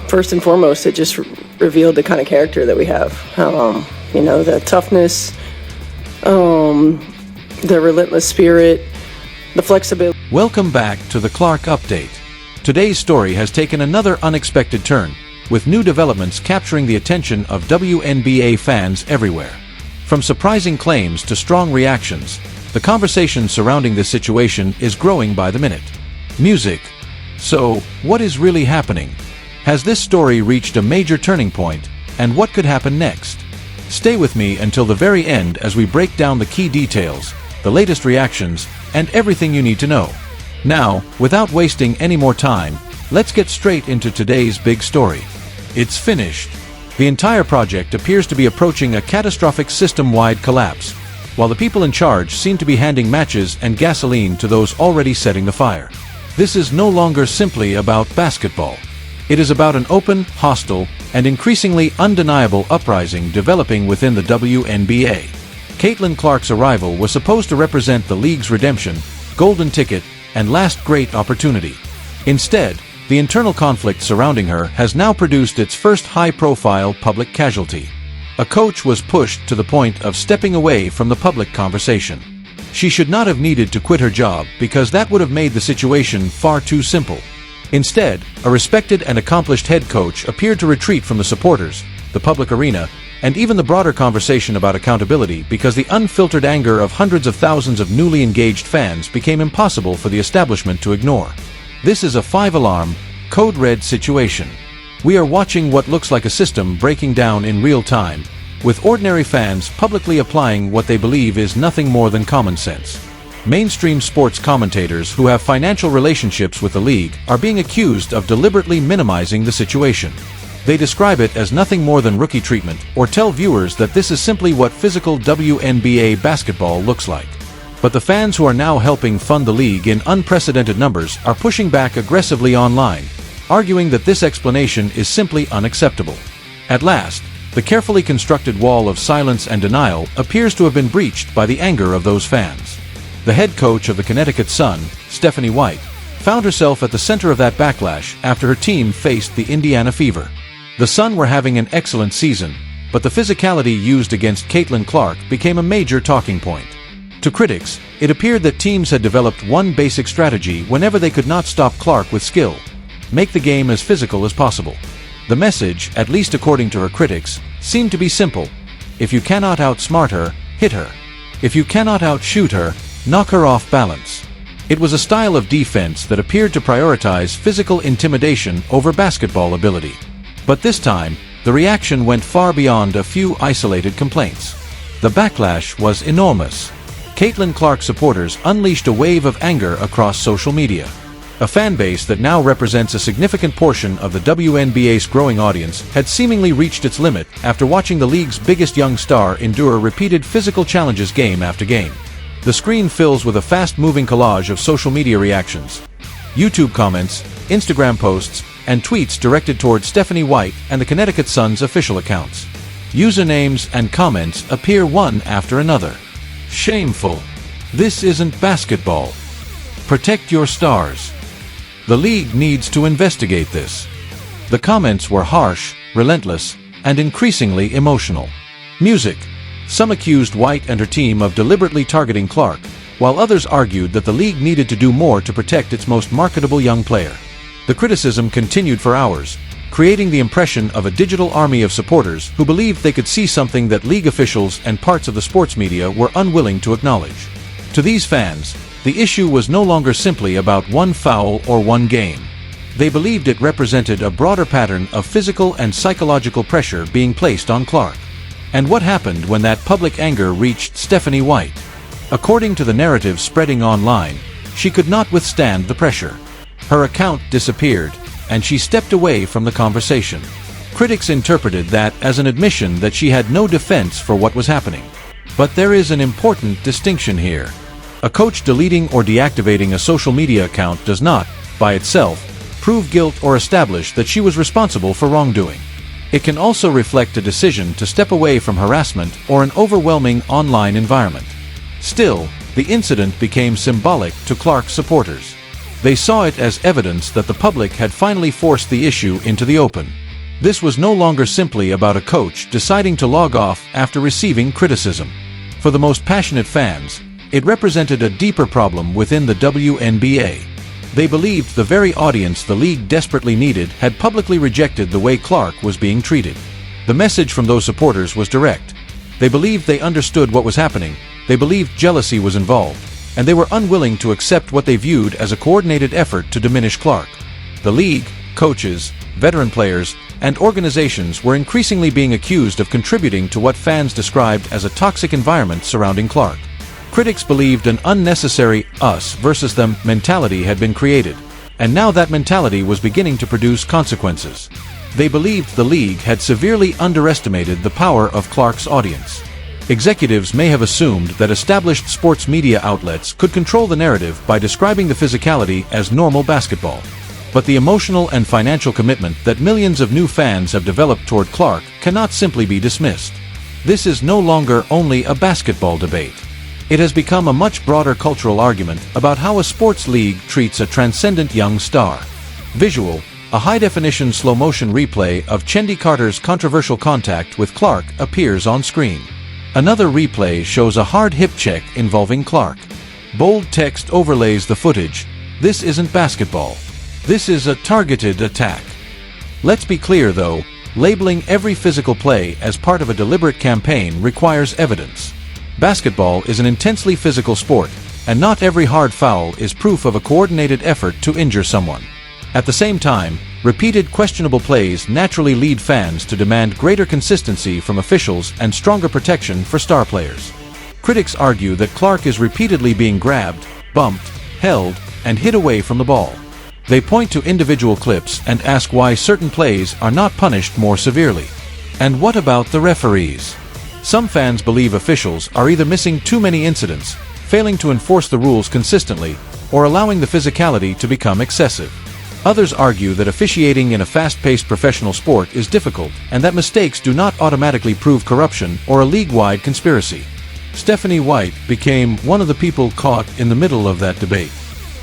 First and foremost, it just revealed the kind of character that we have. The toughness, the relentless spirit, the flexibility. Welcome back to the Clark Update. Today's story has taken another unexpected turn, with new developments capturing the attention of WNBA fans everywhere. From surprising claims to strong reactions, the conversation surrounding this situation is growing by the minute. Music. So, what is really happening? Has this story reached a major turning point, and what could happen next? Stay with me until the very end as we break down the key details, the latest reactions, and everything you need to know. Now, without wasting any more time, let's get straight into today's big story. It's finished. The entire project appears to be approaching a catastrophic system-wide collapse, while the people in charge seem to be handing matches and gasoline to those already setting the fire. This is no longer simply about basketball. It is about an open, hostile, and increasingly undeniable uprising developing within the WNBA. Caitlin Clark's arrival was supposed to represent the league's redemption, golden ticket, and last great opportunity. Instead, the internal conflict surrounding her has now produced its first high-profile public casualty. A coach was pushed to the point of stepping away from the public conversation. She should not have needed to quit her job because that would have made the situation far too simple. Instead, a respected and accomplished head coach appeared to retreat from the supporters, the public arena, and even the broader conversation about accountability because the unfiltered anger of hundreds of thousands of newly engaged fans became impossible for the establishment to ignore. This is a 5-alarm, code red situation. We are watching what looks like a system breaking down in real time, with ordinary fans publicly applying what they believe is nothing more than common sense. Mainstream sports commentators who have financial relationships with the league are being accused of deliberately minimizing the situation. They describe it as nothing more than rookie treatment, or tell viewers that this is simply what physical WNBA basketball looks like. But the fans who are now helping fund the league in unprecedented numbers are pushing back aggressively online, arguing that this explanation is simply unacceptable. At last, the carefully constructed wall of silence and denial appears to have been breached by the anger of those fans. The head coach of the Connecticut Sun, Stephanie White, found herself at the center of that backlash after her team faced the Indiana Fever. The Sun were having an excellent season, but the physicality used against Caitlin Clark became a major talking point. To critics, it appeared that teams had developed one basic strategy whenever they could not stop Clark with skill: make the game as physical as possible. The message, at least according to her critics, seemed to be simple: if you cannot outsmart her, hit her. If you cannot outshoot her, knock her off balance. It was a style of defense that appeared to prioritize physical intimidation over basketball ability. But this time, the reaction went far beyond a few isolated complaints. The backlash was enormous. Caitlin Clark supporters unleashed a wave of anger across social media. A fan base that now represents a significant portion of the WNBA's growing audience had seemingly reached its limit after watching the league's biggest young star endure repeated physical challenges game after game. The screen fills with a fast-moving collage of social media reactions, YouTube comments, Instagram posts, and tweets directed toward Stephanie White and the Connecticut Sun's official accounts. Usernames and comments appear one after another. Shameful. This isn't basketball. Protect your stars. The league needs to investigate this. The comments were harsh, relentless, and increasingly emotional. Music. Some accused White and her team of deliberately targeting Clark, while others argued that the league needed to do more to protect its most marketable young player. The criticism continued for hours, creating the impression of a digital army of supporters who believed they could see something that league officials and parts of the sports media were unwilling to acknowledge. To these fans, the issue was no longer simply about one foul or one game. They believed it represented a broader pattern of physical and psychological pressure being placed on Clark. And what happened when that public anger reached Stephanie White? According to the narrative spreading online, she could not withstand the pressure. Her account disappeared, and she stepped away from the conversation. Critics interpreted that as an admission that she had no defense for what was happening. But there is an important distinction here. A coach deleting or deactivating a social media account does not, by itself, prove guilt or establish that she was responsible for wrongdoing. It can also reflect a decision to step away from harassment or an overwhelming online environment. Still, the incident became symbolic to Clark's supporters. They saw it as evidence that the public had finally forced the issue into the open. This was no longer simply about a coach deciding to log off after receiving criticism. For the most passionate fans, it represented a deeper problem within the WNBA. They believed the very audience the league desperately needed had publicly rejected the way Clark was being treated. The message from those supporters was direct. They believed they understood what was happening, they believed jealousy was involved, and they were unwilling to accept what they viewed as a coordinated effort to diminish Clark. The league, coaches, veteran players, and organizations were increasingly being accused of contributing to what fans described as a toxic environment surrounding Clark. Critics believed an unnecessary us versus them mentality had been created, and now that mentality was beginning to produce consequences. They believed the league had severely underestimated the power of Clark's audience. Executives may have assumed that established sports media outlets could control the narrative by describing the physicality as normal basketball. But the emotional and financial commitment that millions of new fans have developed toward Clark cannot simply be dismissed. This is no longer only a basketball debate. It has become a much broader cultural argument about how a sports league treats a transcendent young star. Visual, a high-definition slow-motion replay of Chendi Carter's controversial contact with Clark appears on screen. Another replay shows a hard hip check involving Clark. Bold text overlays the footage. This isn't basketball. This is a targeted attack. Let's be clear though, labeling every physical play as part of a deliberate campaign requires evidence. Basketball is an intensely physical sport, and not every hard foul is proof of a coordinated effort to injure someone. At the same time, repeated questionable plays naturally lead fans to demand greater consistency from officials and stronger protection for star players. Critics argue that Clark is repeatedly being grabbed, bumped, held, and hit away from the ball. They point to individual clips and ask why certain plays are not punished more severely. And what about the referees? Some fans believe officials are either missing too many incidents, failing to enforce the rules consistently, or allowing the physicality to become excessive. Others argue that officiating in a fast-paced professional sport is difficult and that mistakes do not automatically prove corruption or a league-wide conspiracy. Stephanie White became one of the people caught in the middle of that debate.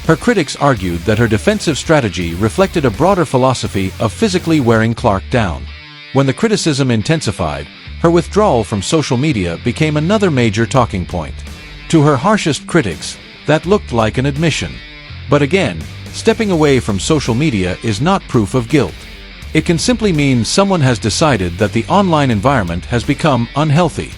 Her critics argued that her defensive strategy reflected a broader philosophy of physically wearing Clark down. When the criticism intensified, her withdrawal from social media became another major talking point. To her harshest critics, that looked like an admission. But again, stepping away from social media is not proof of guilt. It can simply mean someone has decided that the online environment has become unhealthy.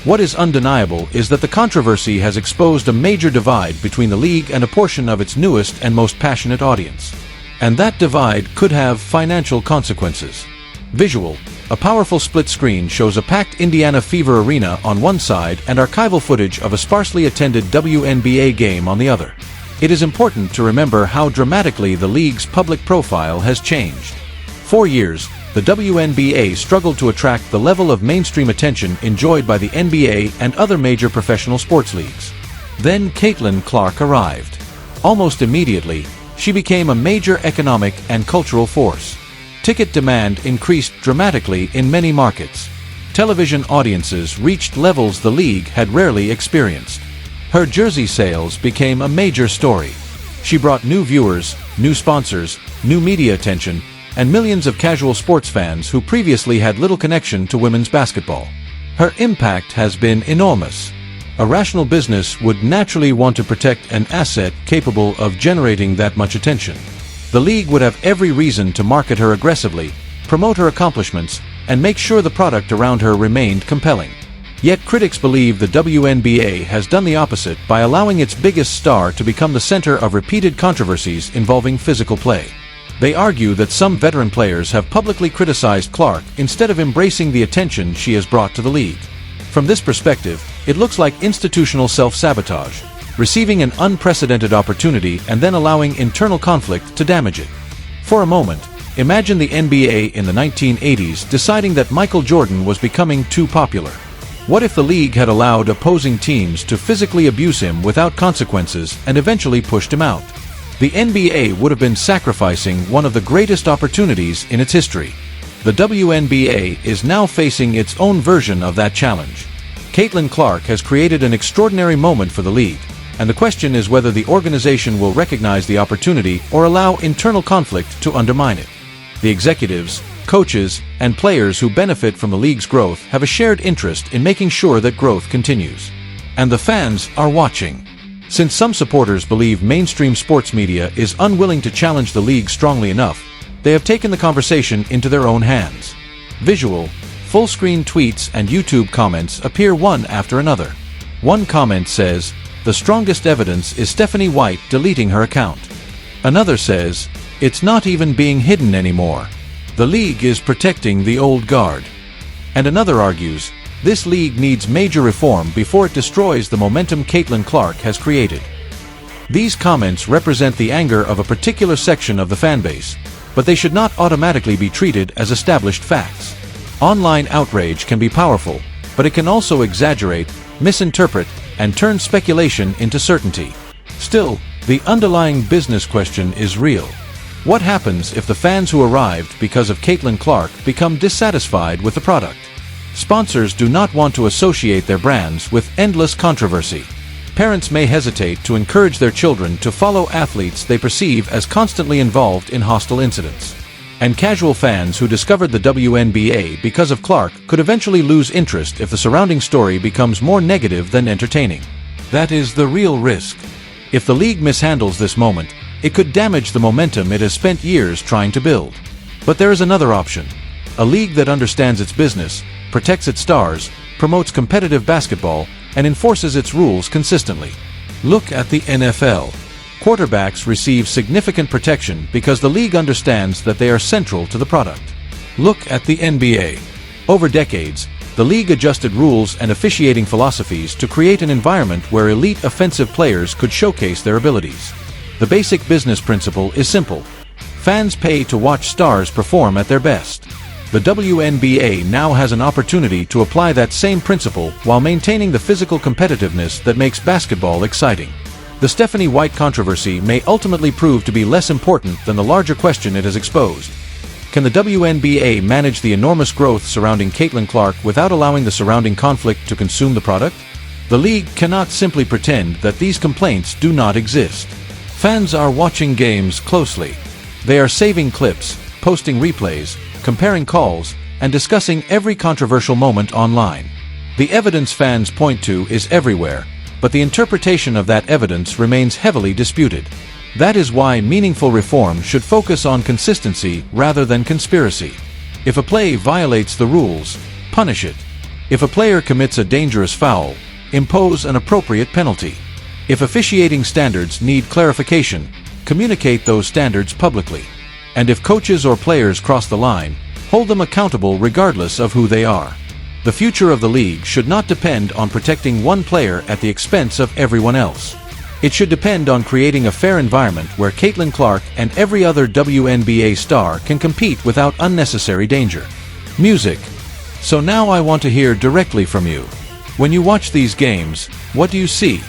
What is undeniable is that the controversy has exposed a major divide between the league and a portion of its newest and most passionate audience. And that divide could have financial consequences. Visual, a powerful split screen shows a packed Indiana Fever Arena on one side and archival footage of a sparsely attended WNBA game on the other. It is important to remember how dramatically the league's public profile has changed. For years, the WNBA struggled to attract the level of mainstream attention enjoyed by the NBA and other major professional sports leagues. Then Caitlin Clark arrived. Almost immediately, she became a major economic and cultural force. Ticket demand increased dramatically in many markets. Television audiences reached levels the league had rarely experienced. Her jersey sales became a major story. She brought new viewers, new sponsors, new media attention, and millions of casual sports fans who previously had little connection to women's basketball. Her impact has been enormous. A rational business would naturally want to protect an asset capable of generating that much attention. The league would have every reason to market her aggressively, promote her accomplishments, and make sure the product around her remained compelling. Yet critics believe the WNBA has done the opposite by allowing its biggest star to become the center of repeated controversies involving physical play. They argue that some veteran players have publicly criticized Clark instead of embracing the attention she has brought to the league. From this perspective, it looks like institutional self-sabotage, receiving an unprecedented opportunity and then allowing internal conflict to damage it. For a moment, imagine the NBA in the 1980s deciding that Michael Jordan was becoming too popular. What if the league had allowed opposing teams to physically abuse him without consequences and eventually pushed him out? The NBA would have been sacrificing one of the greatest opportunities in its history. The WNBA is now facing its own version of that challenge. Caitlin Clark has created an extraordinary moment for the league, and the question is whether the organization will recognize the opportunity or allow internal conflict to undermine it. The executives, coaches, and players who benefit from the league's growth have a shared interest in making sure that growth continues. And the fans are watching. Since some supporters believe mainstream sports media is unwilling to challenge the league strongly enough, they have taken the conversation into their own hands. Visual, full-screen tweets and YouTube comments appear one after another. One comment says, "The strongest evidence is Stephanie White deleting her account." Another says, "It's not even being hidden anymore. The league is protecting the old guard." And another argues, "This league needs major reform before it destroys the momentum Caitlin Clark has created." These comments represent the anger of a particular section of the fanbase, but they should not automatically be treated as established facts. Online outrage can be powerful, but it can also exaggerate, misinterpret, and turn speculation into certainty. Still, the underlying business question is real. What happens if the fans who arrived because of Caitlin Clark become dissatisfied with the product? Sponsors do not want to associate their brands with endless controversy. Parents may hesitate to encourage their children to follow athletes they perceive as constantly involved in hostile incidents. And casual fans who discovered the WNBA because of Clark could eventually lose interest if the surrounding story becomes more negative than entertaining. That is the real risk. If the league mishandles this moment, it could damage the momentum it has spent years trying to build. But there is another option. A league that understands its business, protects its stars, promotes competitive basketball, and enforces its rules consistently. Look at the NFL. Quarterbacks receive significant protection because the league understands that they are central to the product. Look at the NBA. Over decades, the league adjusted rules and officiating philosophies to create an environment where elite offensive players could showcase their abilities. The basic business principle is simple. Fans pay to watch stars perform at their best. The WNBA now has an opportunity to apply that same principle while maintaining the physical competitiveness that makes basketball exciting. The Stephanie White controversy may ultimately prove to be less important than the larger question it has exposed. Can the WNBA manage the enormous growth surrounding Caitlin Clark without allowing the surrounding conflict to consume the product? The league cannot simply pretend that these complaints do not exist. Fans are watching games closely. They are saving clips, posting replays, comparing calls, and discussing every controversial moment online. The evidence fans point to is everywhere, but the interpretation of that evidence remains heavily disputed. That is why meaningful reform should focus on consistency rather than conspiracy. If a play violates the rules, punish it. If a player commits a dangerous foul, impose an appropriate penalty. If officiating standards need clarification, communicate those standards publicly. And if coaches or players cross the line, hold them accountable regardless of who they are. The future of the league should not depend on protecting one player at the expense of everyone else. It should depend on creating a fair environment where Caitlin Clark and every other WNBA star can compete without unnecessary danger. Music. So now I want to hear directly from you. When you watch these games, what do you see?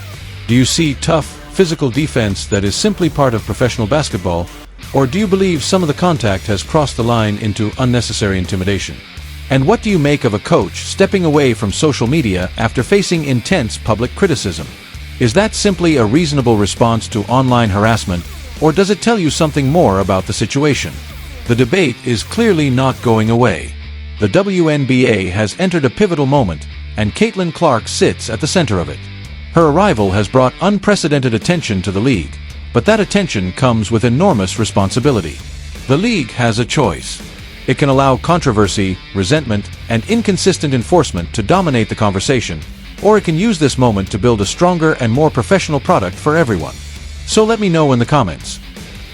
Do you see tough, physical defense that is simply part of professional basketball? Or do you believe some of the contact has crossed the line into unnecessary intimidation? And what do you make of a coach stepping away from social media after facing intense public criticism? Is that simply a reasonable response to online harassment, or does it tell you something more about the situation? The debate is clearly not going away. The WNBA has entered a pivotal moment, and Caitlin Clark sits at the center of it. Her arrival has brought unprecedented attention to the league, but that attention comes with enormous responsibility. The league has a choice. It can allow controversy, resentment, and inconsistent enforcement to dominate the conversation, or it can use this moment to build a stronger and more professional product for everyone. So let me know in the comments.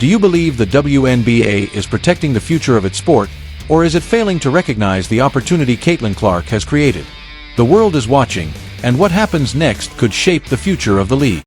Do you believe the WNBA is protecting the future of its sport, or is it failing to recognize the opportunity Caitlin Clark has created? The world is watching, and what happens next could shape the future of the league.